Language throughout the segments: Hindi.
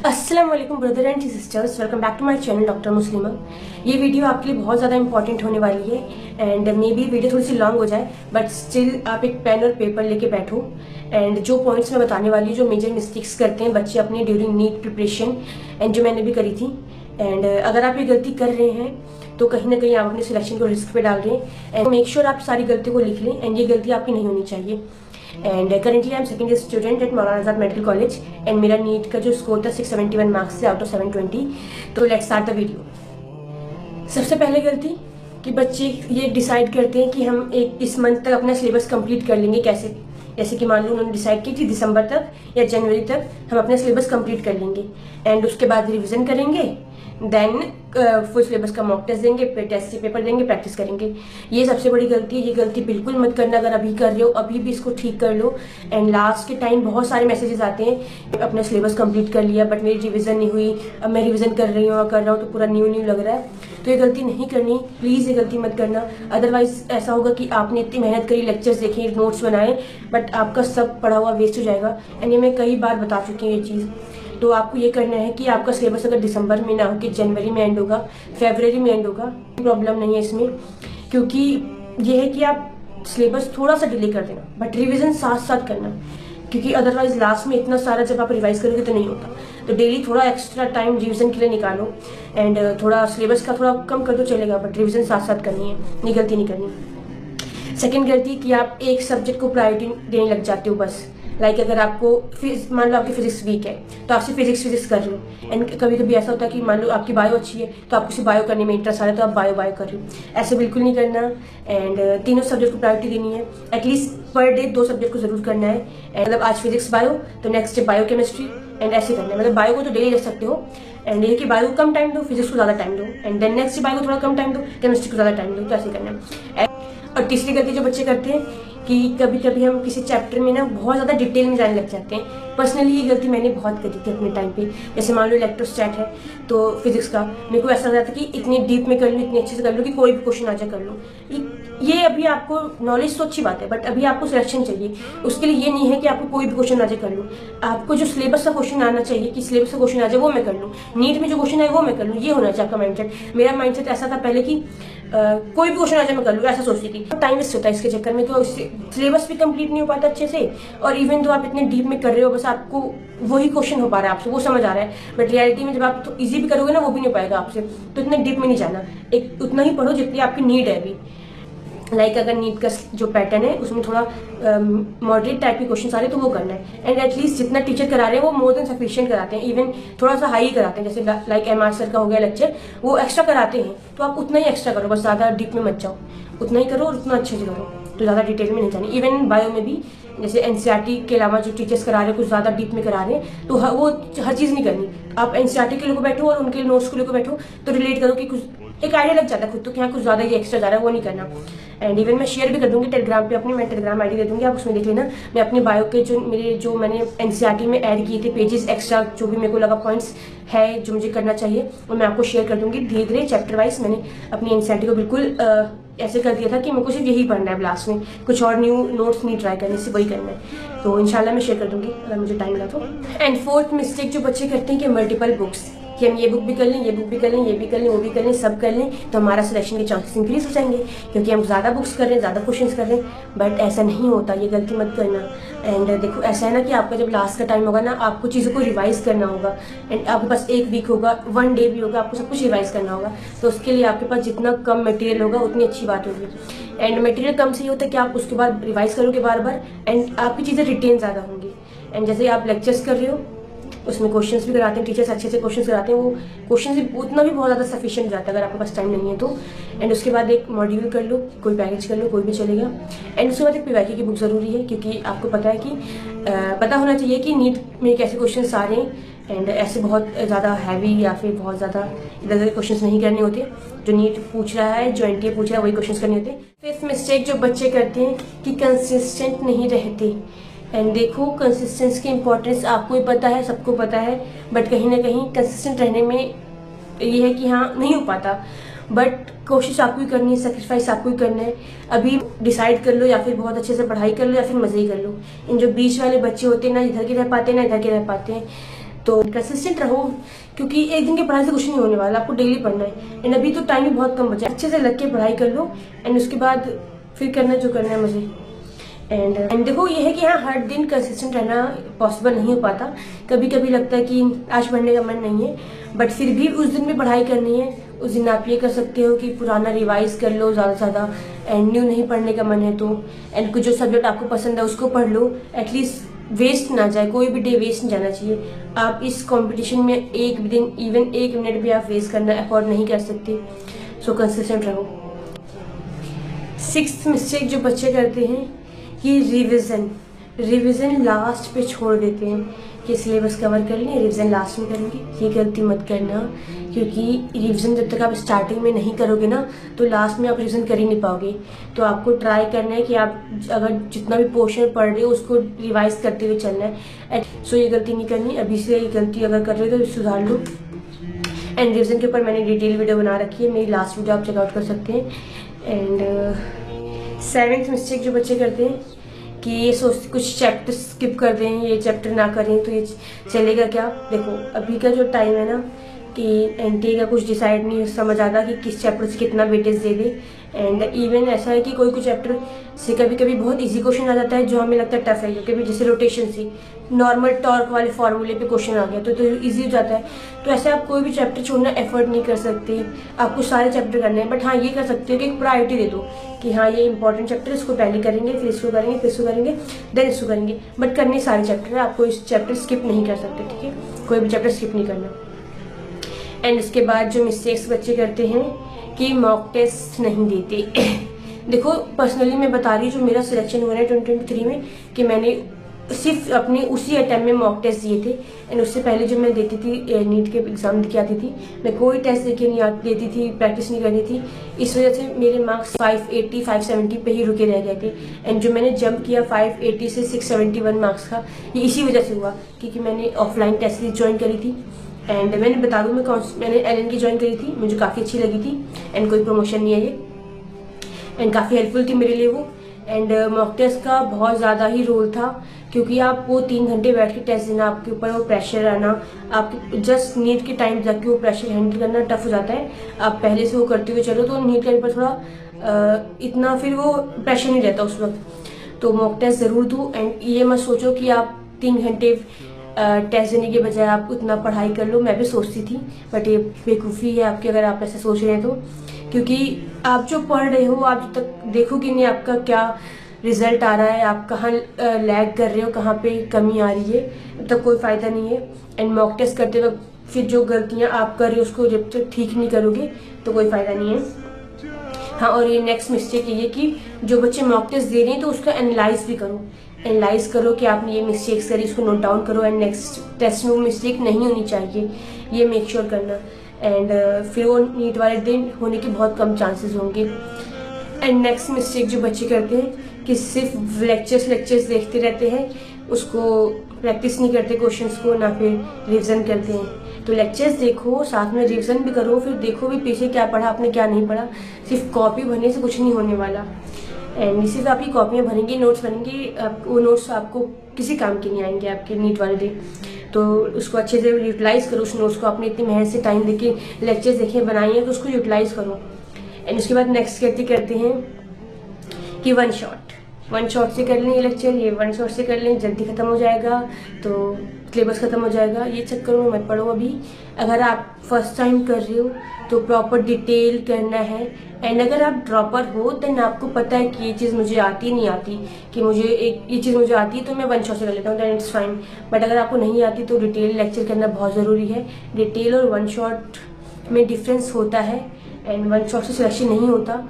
अस्सलाम वालेकुम brother and sisters, welcome back to my channel doctor Muslima. ये वीडियो आपके लिए बहुत ज़्यादा इंपॉर्टेंट होने वाली है एंड मे बी वीडियो थोड़ी सी लॉन्ग हो जाए, बट स्टिल आप एक पेन और पेपर लेके बैठो एंड जो पॉइंट्स मैं बताने वाली हूँ, जो मेजर मिस्टेक्स करते हैं बच्चे अपने ड्यूरिंग नीट प्रिपरेशन एंड जो मैंने भी करी थी, एंड अगर आप ये गलती कर रहे हैं तो कहीं ना कहीं आप अपने सिलेक्शन को रिस्क पे डाल रहे हैं एंड मेक श्योर आप सारी गलती को लिख लें एंड ये गलती आपकी नहीं होनी चाहिए। And currently I am second year student at Maulana Azad medical college and मेरा नीट का जो स्कोर था 671 मार्क्स से आउट ऑफ 720। तो लेट्स स्टार्ट द वीडियो। सबसे पहले गलती कि बच्चे ये डिसाइड करते हैं कि हम इस मंथ तक अपना सिलेबस कंप्लीट कर लेंगे। कैसे? जैसे कि मान लो उन्होंने डिसाइड किया कि दिसंबर तक या जनवरी तक हम अपना सिलेबस कंप्लीट कर लेंगे एंड उसके बाद रिविजन करेंगे, देन फुल सिलेबस का मॉक टेस्ट देंगे, फिर टेस्ट से पेपर देंगे, प्रैक्टिस करेंगे। ये सबसे बड़ी गलती है। ये गलती बिल्कुल मत करना। अगर अभी कर रहे हो अभी भी इसको ठीक कर लो। एंड लास्ट के टाइम बहुत सारे मैसेजेस आते हैं, अपना सिलेबस कंप्लीट कर लिया बट मेरी रिविजन नहीं हुई, अब मैं रिविजन कर रही हूँ कर रहा हूँ तो पूरा न्यू लग रहा है। तो ये गलती नहीं करनी, प्लीज़ ये गलती मत करना। अदरवाइज ऐसा होगा कि आपने इतनी मेहनत करी, लेक्चर्स देखे, नोट्स बनाए, बट आपका सब पढ़ा हुआ वेस्ट हो जाएगा। एंड ये मैं कई बार बता चुकी हूँ ये चीज़। तो आपको ये करना है कि आपका सिलेबस अगर दिसंबर में ना हो कि जनवरी में एंड होगा, फरवरी में एंड होगा, प्रॉब्लम नहीं है इसमें, क्योंकि ये है कि आप सिलेबस थोड़ा सा डिले कर देना बट रिवीजन साथ साथ करना, क्योंकि अदरवाइज लास्ट में इतना सारा जब आप रिवाइज करोगे तो नहीं होता। तो डेली थोड़ा एक्स्ट्रा टाइम रिवीजन के लिए निकालो एंड थोड़ा सिलेबस का थोड़ा कम कर दो चलेगा, बट रिवीजन साथ साथ करनी है, ये गलती नहीं करनी। सेकेंड गलती कि आप एक सब्जेक्ट को प्रायोरिटी देने लग जाते हो बस। लाइक अगर आपको मान लो आपकी फिजिक्स वीक है तो आप सिर्फ फिजिक्स कर रहे हो एंड कभी कभी ऐसा होता है कि मान लो आपकी बायो अच्छी है तो आपको सिर्फ बायो करने में इंटरेस्ट आ रहा है तो आप बायो कर रहे हो। ऐसे बिल्कुल नहीं करना एंड तीनों सब्जेक्ट को प्रायोरिटी देनी है। एटलीस्ट पर डे 2 सब्जेक्ट को जरूर करना है। मतलब आज फिजिक्स बायो तो next day bio chemistry and ऐसे करना है। मतलब बायो को तो डेली रख सकते हो एंड ये कि बायो को कम टाइम दो, फिजिक्स को ज़्यादा टाइम दो and then next day bio को थोड़ा कम टाइम दो, केमिस्ट्री को ज़्यादा टाइम दो। तो ऐसे करना है। और तीसरी गलती जो बच्चे करते हैं कि कभी कभी हम किसी चैप्टर में ना बहुत ज़्यादा डिटेल में जाने लग जाते हैं। पर्सनली ये गलती मैंने बहुत करी थी अपने टाइम पे। जैसे मान लो इलेक्ट्रोस्टैट है तो फिजिक्स का मेरे को ऐसा लग रहा था कि इतनी डीप में कर लूँ, इतने अच्छे से कर लूँ कि कोई भी क्वेश्चन आ जाए कर लूँ। ये अभी आपको नॉलेज तो अच्छी बात है बट अभी आपको सिलेक्शन चाहिए। उसके लिए ये नहीं है कि आपको कोई भी क्वेश्चन आ जाए कर लूँ। आपको जो सिलेबस का क्वेश्चन आना चाहिए कि सिलेबस का क्वेश्चन आ जाए वो मैं कर लूँ, नीट में जो क्वेश्चन आए वो मैं कर लूँ, ये होना चाहिए आपका माइंडसेट। मेरा माइंडसेट ऐसा था पहले कि कोई भी क्वेश्चन आ जाए मैं कर लूँ, ऐसा सोचती थी। टाइम वेस्ट होता है इसके चक्कर में, तो सिलेबस भी कंप्लीट नहीं हो पाता अच्छे से और इवन तो आप इतने डीप में कर रहे हो बस आपको वही क्वेश्चन हो पा रहा है, आपसे वो समझ आ रहा है बट रियलिटी में जब आप तो इजी भी करोगे ना वो भी नहीं हो पाएगा आपसे। तो इतने डीप में नहीं जाना, एक उतना ही पढ़ो जितनी आपकी नीड है अभी। लाइक अगर नीट का जो पैटर्न है उसमें थोड़ा मॉडरेट टाइप के क्वेश्चन आ रहे हैं तो वो करना है एंड एटलीस्ट जितना टीचर करा रहे हैं वो मोर देन सफिशिएंट कराते हैं, इवन थोड़ा सा हाई कराते हैं। जैसे लाइक एमआर सर का हो गया लेक्चर, वो एक्स्ट्रा कराते हैं तो आप उतना ही एक्स्ट्रा करो, बस ज़्यादा डीप में मत जाओ, उतना ही करो और उतना अच्छे से करो, तो ज़्यादा डिटेल में नहीं जानी। इवन बायो में भी जैसे एनसीईआरटी के अलावा जो टीचर्स करा रहे हैं कुछ ज़्यादा डीप में करा रहे हैं तो वो हर चीज़ नहीं करनी। आप एनसीईआरटी के लोगों बैठो और उनके नोट्स के लोगों बैठो तो रिलेट करो कि कुछ एक आइडिया लग जाता है खुद तो कि यहाँ कुछ ज़्यादा ये एक्स्ट्रा जा रहा है, वो नहीं करना। एंड इवन मैं शेयर भी कर दूंगी टेलीग्राम पे अपनी, मैं टेलीग्राम आईडी दे दूंगी, आप उसमें देख लेना। मैं अपने बायो के जो मैंने एनसीईआरटी में ऐड किए थे पेजेस एक्स्ट्रा, जो भी मेरे को लगा पॉइंट्स है जो मुझे करना चाहिए वो मैं आपको शेयर कर दूंगी धीरे धीरे चैप्टर वाइज। मैंने अपनी एनसीईआरटी को बिल्कुल ऐसे कर दिया था कि मेरे को सिर्फ यही पढ़ना है लास्ट में, कुछ और न्यू नोट्स नहीं ट्राई करने, सिर्फ वही करना है। तो इंशाल्लाह मैं शेयर कर दूंगी अगर मुझे टाइम मिला तो। एंड फोर्थ मिस्टेक जो बच्चे करते हैं कि मल्टीपल बुक्स, कि हम ये बुक भी कर लें, ये बुक भी कर लें, ये भी कर लें, वो भी कर लें, सब कर लें तो हमारा सिलेक्शन के चांसेस इंक्रीज हो जाएंगे क्योंकि हम ज़्यादा बुक्स कर रहे हैं, ज़्यादा क्वेश्चंस कर रहे हैं। बट ऐसा नहीं होता, ये गलती मत करना। एंड देखो ऐसा है ना कि आपका जब लास्ट का टाइम होगा ना आपको चीज़ों को रिवाइज करना होगा एंड आपके पास 1 वीक होगा, 1 डे भी होगा, आपको सब कुछ रिवाइज करना होगा। तो उसके लिए आपके पास जितना कम मटेरियल होगा उतनी अच्छी बात होगी। एंड मटेरियल कम से ये होता है कि आप उसके बाद रिवाइज करोगे बार बार एंड आपकी चीज़ें रिटेन ज़्यादा होंगी। एंड जैसे आप लेक्चर्स कर रहे हो उसमें क्वेश्चंस भी कराते हैं टीचर्स, अच्छे से क्वेश्चंस कराते हैं, वो क्वेश्चन भी उतना भी बहुत ज़्यादा सफिशिएंट हो जाता है अगर आपके पास टाइम नहीं है तो। एंड उसके बाद एक मॉड्यूल कर लो, कोई पैकेज कर लो, कोई भी चलेगा। एंड उसके बाद एक पीवाईक्यू की बुक ज़रूरी है क्योंकि आपको पता है कि पता होना चाहिए कि नीट में कैसे क्वेश्चन आ रहे हैं एंड ऐसे बहुत ज़्यादा हैवी या फिर बहुत ज़्यादा इधर उधर क्वेश्चन नहीं करने होते। जो नीट पूछ रहा है, जो एनटीए पूछ रहा है वही क्वेश्चन करने होते। फिफ्थ मिस्टेक जो बच्चे करते हैं कि कंसिस्टेंट नहीं रहते। एंड देखो कंसिस्टेंस की इंपॉर्टेंस आपको ही पता है, सबको पता है, बट कहीं ना कहीं कंसिस्टेंट रहने में ये है कि हाँ नहीं हो पाता, बट कोशिश आपको ही करनी है, सेक्रीफाइस आपको ही करना है। अभी डिसाइड कर लो या फिर बहुत अच्छे से पढ़ाई कर लो या फिर मजे ही कर लो। इन जो बीच वाले बच्चे होते हैं ना, इधर के रह पाते हैं ना इधर के रह पाते हैं, तो कंसिस्टेंट रहो, क्योंकि एक दिन की पढ़ाई से कुछ नहीं होने वाला, आपको डेली पढ़ना है। एंड अभी तो टाइम भी बहुत कम बचा है, अच्छे से लग के पढ़ाई कर लो एंड उसके बाद फिर करना जो करना है मुझे। एंड देखो ये है कि हाँ, हर दिन कंसिस्टेंट रहना पॉसिबल नहीं हो पाता। कभी कभी लगता है कि आज पढ़ने का मन नहीं है, बट फिर भी उस दिन भी पढ़ाई करनी है। उस दिन आप ये कर सकते हो कि पुराना रिवाइज कर लो ज़्यादा से ज़्यादा, एंड न्यू नहीं पढ़ने का मन है तो एंड कुछ जो सब्जेक्ट आपको पसंद है उसको पढ़ लो। एटलीस्ट वेस्ट ना जाए, कोई भी डे वेस्ट नहीं जाना चाहिए। आप इस कंपटीशन में एक दिन, इवन 1 मिनट भी आप वेस्ट करना अफोर्ड नहीं कर सकते। सो कंसिस्टेंट रहो। 6th मिस्टेक जो बच्चे करते हैं कि रिवीजन लास्ट पे छोड़ देते हैं कि सिलेबस कवर कर लें, रिवीजन लास्ट में करेंगे। ये गलती मत करना, क्योंकि रिवीजन जब तक आप स्टार्टिंग में नहीं करोगे ना तो लास्ट में आप रिवीजन कर ही नहीं पाओगे। तो आपको ट्राई करना है कि आप अगर जितना भी पोर्शन पढ़ रहे हो उसको रिवाइज करते हुए चलना है। सो ये गलती नहीं करनी, अभी से ये गलती अगर कर रहे हो तो सुधार लो। एंड रिवीजन के ऊपर मैंने डिटेल वीडियो बना रखी है, मेरी लास्ट वीडियो आप चेकआउट कर सकते हैं। एंड 7th मिस्टेक जो बच्चे करते हैं कि ये सोचते कुछ चैप्टर स्किप कर दें, ये चैप्टर ना करें तो ये चलेगा क्या। देखो अभी का जो टाइम है ना कि एनटीए का कुछ डिसाइड नहीं समझ आता कि किस चैप्टर से कितना weightage they they. And even ऐसा है कि कोई कोई चैप्टर से कभी कभी बहुत इजी क्वेश्चन आ जाता है जो हमें लगता है टफ है, क्योंकि जैसे रोटेशन से नॉर्मल टॉर्क वाले फॉर्मूले पे क्वेश्चन आ गया तो इजी हो जाता है। तो ऐसे आप कोई भी चैप्टर छोड़ना एफर्ट नहीं कर सकते, आपको सारे चैप्टर करने हैं। बट हाँ, ये कर सकते हो कि एक प्रायोरिटी दे दो कि हाँ ये इंपॉर्टेंट चैप्टर इसको पहले करेंगे, फिर इसको करेंगे, फिर इसको करेंगे, देन इसको करेंगे। बट करने सारे चैप्टर है, आपको इस चैप्टर स्किप नहीं कर सकते, ठीक है, कोई भी चैप्टर स्किप नहीं करना। एंड इसके बाद जो मिस्टेक्स बच्चे करते हैं कि मॉक टेस्ट नहीं देते। देखो पर्सनली मैं बता रही हूँ, जो मेरा सिलेक्शन हुआ है 2023 में, कि मैंने सिर्फ अपने उसी अटेम्प्ट में मॉक टेस्ट दिए थे। एंड उससे पहले जो मैं देती थी नीट के एग्जाम के आती थी, मैं कोई टेस्ट देके नहीं देती थी, प्रैक्टिस नहीं करनी थी। इस वजह से मेरे मार्क्स 580 570 पे ही रुके रह गए थे। एंड जो मैंने जंप किया 580 से 671 मार्क्स का, ये इसी वजह से हुआ क्योंकि मैंने ऑफलाइन टेस्ट सीरीज ज्वाइन करी थी। एंड मैंने बता दूं मैंने LN की ज्वाइन करी थी, मुझे काफ़ी अच्छी लगी थी। एंड कोई प्रमोशन नहीं है ये, एंड काफ़ी हेल्पफुल थी मेरे लिए वो। एंड मॉक टेस्ट का बहुत ज़्यादा ही रोल था, क्योंकि आप वो 3 घंटे बैठ के टेस्ट देना, आपके ऊपर वो प्रेशर आना, आपके जस्ट नीट के टाइम जाके वो प्रेशर हैंडल करना टफ हो जाता है। आप पहले से वो करते हुए चलो तो नीट के पेपर थोड़ा इतना फिर वो प्रेशर नहीं रहता उस वक्त। तो मॉक टेस्ट ज़रूर दूँ। एंड ये मत सोचो कि आप 3 घंटे टेस्ट देने के बजाय आप उतना पढ़ाई कर लो। मैं भी सोचती थी, बट ये बेवकूफ़ी है आपकी अगर आप ऐसे सोच रहे हैं तो, क्योंकि आप जो पढ़ रहे हो आप जब तक देखोगे नहीं आपका क्या रिजल्ट आ रहा है, आप कहाँ लैग कर रहे हो, कहाँ पे कमी आ रही है, तब तक कोई फ़ायदा नहीं है। एंड मॉक टेस्ट करते वक्त फिर जो गलतियाँ आप कर रहे हो उसको जब तक ठीक नहीं करोगे तो कोई फ़ायदा नहीं है। हाँ, और ये नेक्स्ट मिस्टेक ये कि जो बच्चे मॉक टेस्ट दे रहे हैं तो उसका एनालाइज भी करो। एनालाइज करो कि आपने ये मिस्टेक्स करी, उसको नोट डाउन करो। एंड नेक्स्ट टेस्ट में वो मिस्टेक नहीं होनी चाहिए, ये मेक श्योर करना। एंड फिर वो नीट वाले दिन होने के बहुत कम चांसेस होंगे। एंड नेक्स्ट मिस्टेक जो बच्चे करते हैं कि सिर्फ लेक्चर्स देखते रहते हैं, उसको प्रैक्टिस नहीं करते क्वेश्चंस को, ना फिर रिवीजन करते हैं। तो लेक्चर्स देखो, साथ में रिवीजन भी करो, फिर देखो भी पीछे क्या पढ़ा आपने क्या नहीं पढ़ा। सिर्फ कॉपी भरने से कुछ नहीं होने वाला। एंड सिर्फ आप ही कॉपियाँ भरेंगे, नोट्स बनेंगे, वो नोट्स आपको किसी काम के नहीं आएंगे आपके नीट वाले दिन। तो उसको अच्छे से यूटिलाइज करो उस नोट्स को। आपने इतनी मेहनत से टाइम देके लेक्चर्स देखे बनाए हैं तो उसको यूटिलाइज करो। एंड उसके बाद नेक्स्ट करते हैं कि वन शॉट से कर लें ये लेक्चर, ये वन शॉट से कर लें, जल्दी खत्म हो जाएगा तो सिलेबस खत्म हो जाएगा। ये चक्कर में मत पढ़ो अभी। अगर आप फर्स्ट टाइम कर रहे हो तो प्रॉपर डिटेल करना है। एंड अगर आप ड्रॉपर हो देन आपको पता है कि ये चीज़ मुझे आती नहीं आती, कि मुझे ये चीज़ मुझे आती है तो मैं वन शॉट से कर लेता हूँ, दैट इट्स फाइन। बट अगर आपको नहीं आती तो डिटेल लेक्चर करना बहुत ज़रूरी है। डिटेल और वन शॉट में डिफरेंस होता है, एंड वन शॉट से सिलेक्शन नहीं होता।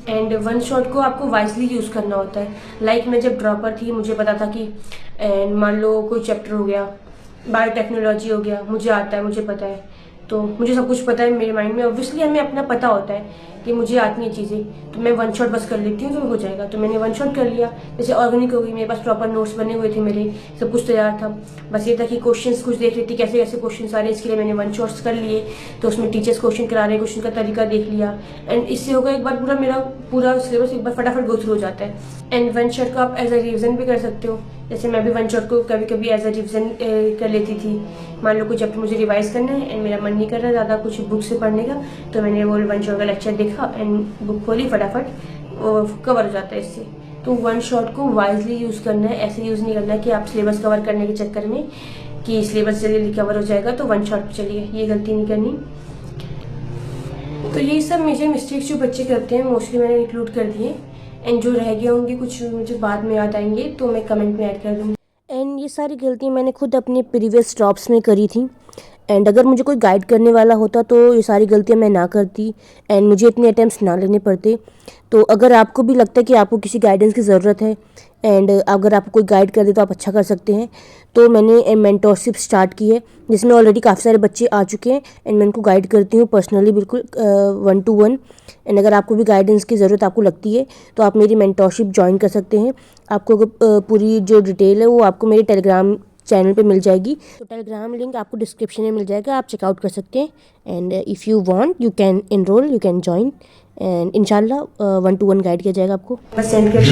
एंड वन शॉट को आपको वाइजली यूज़ करना होता है। लाइक मैं जब ड्रॉपर थी मुझे पता था कि मान लो कोई चैप्टर हो गया, बायोटेक्नोलॉजी हो गया, मुझे आता है, मुझे पता है, तो मुझे सब कुछ पता है मेरे माइंड में। ऑब्वियसली हमें अपना पता होता है कि मुझे आती हैं चीज़ें, तो मैं वन शॉट बस कर लेती हूँ तो हो जाएगा। तो मैंने वन शॉट कर लिया। जैसे ऑर्गेनिक हो गई, मेरे पास प्रॉपर नोट्स बने हुए थे, मेरे सब कुछ तैयार था। बस ये था कि क्वेश्चंस कुछ देख रही थी, कैसे कैसे क्वेश्चन आ रहे हैं, इसके लिए मैंने वन शॉट्स कर लिए। तो उसमें टीचर्स क्वेश्चन करा रहे हैं, क्वेश्चन का तरीका देख लिया। एंड इससे होगा एक बार पूरा मेरा पूरा सिलेबस एक बार फटाफट गो थ्रू हो जाता है। एंड वन शॉट को आप एज अ रिविजन भी कर सकते हो। जैसे मैं भी वन शॉट को कभी कभी एज अ रिविजन कर लेती थी। मान लो कुछ चैप्टर मुझे रिवाइज करना है एंड मेरा मन नहीं कर रहा ज़्यादा कुछ बुक से पढ़ने का, तो मैंने वो वन शॉट का लेक्चर देखा एंड बुक खोली, फटाफट कवर हो जाता है इससे। तो वन शॉट को वाइजली यूज़ करना है, ऐसे यूज़ नहीं करना है कि आप सिलेबस कवर करने के चक्कर में कि सिलेबस जल्दी कवर हो जाएगा तो वन शॉट चलिए, ये गलती नहीं करनी। तो यही सब मेजर मिस्टेक्स जो बच्चे करते हैं मोस्टली मैंने इंक्लूड कर दिए। एंड जो रह गए होंगे कुछ मुझे बाद में याद आएंगे तो मैं कमेंट में ऐड कर दूँगी। एंड ये सारी गलतियाँ मैंने खुद अपने प्रीवियस ड्रॉप्स में करी थी। एंड अगर मुझे कोई गाइड करने वाला होता तो ये सारी गलतियाँ मैं ना करती एंड मुझे इतने अटैम्प्ट्स ना लेने पड़ते। तो अगर आपको भी लगता है कि आपको किसी गाइडेंस की ज़रूरत है एंड अगर आपको कोई गाइड कर दे तो आप अच्छा कर सकते हैं, तो मैंने मेंटोरशिप स्टार्ट की है जिसमें ऑलरेडी काफ़ी सारे बच्चे आ चुके हैं एंड मैं उनको गाइड करती हूँ पर्सनली, बिल्कुल 1-to-1। एंड अगर आपको भी गाइडेंस की ज़रूरत आपको लगती है तो आप मेरी मेंटोरशिप ज्वाइन कर सकते हैं। आपको पूरी जो डिटेल है वो आपको मेरे टेलीग्राम चैनल पे मिल जाएगी। तो टेलीग्राम लिंक आपको डिस्क्रिप्शन में मिल जाएगा, आप चेकआउट कर सकते हैं। And if you want you can enrol, you can join and इंशाल्लाह 1-to-1 गाइड किया जाएगा आपको। बस सेंड कर